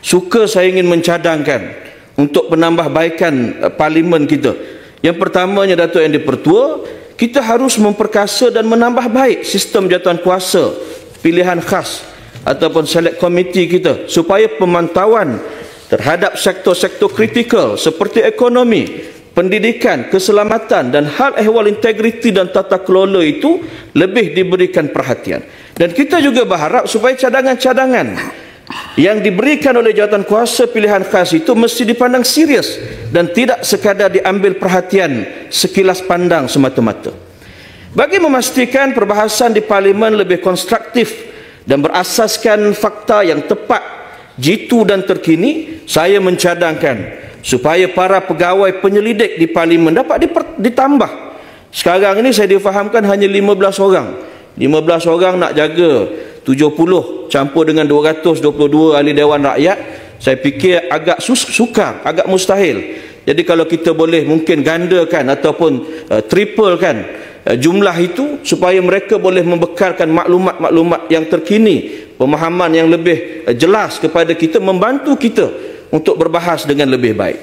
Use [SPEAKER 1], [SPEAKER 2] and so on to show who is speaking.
[SPEAKER 1] suka saya ingin mencadangkan untuk penambahbaikan parlimen kita. Yang pertamanya, Datuk Yang di-Pertua, kita harus memperkasa dan menambah baik sistem jawatan kuasa pilihan khas ataupun select committee kita, supaya pemantauan terhadap sektor-sektor kritikal seperti ekonomi, pendidikan, keselamatan dan hal ehwal integriti dan tata kelola itu lebih diberikan perhatian. Dan kita juga berharap supaya cadangan-cadangan yang diberikan oleh jawatan kuasa pilihan khas itu mesti dipandang serius dan tidak sekadar diambil perhatian sekilas pandang semata-mata. Bagi memastikan perbahasan di parlimen lebih konstruktif dan berasaskan fakta yang tepat, jitu dan terkini, saya mencadangkan supaya para pegawai penyelidik di parlimen dapat ditambah. Sekarang ini saya difahamkan hanya 15 orang. 15 orang nak jaga 70 campur dengan 222 ahli Dewan Rakyat. Saya fikir agak sukar, agak mustahil. Jadi kalau kita boleh mungkin gandakan ataupun triplekan jumlah itu, supaya mereka boleh membekalkan maklumat-maklumat yang terkini, pemahaman yang lebih jelas kepada kita, membantu kita untuk berbahas dengan lebih baik.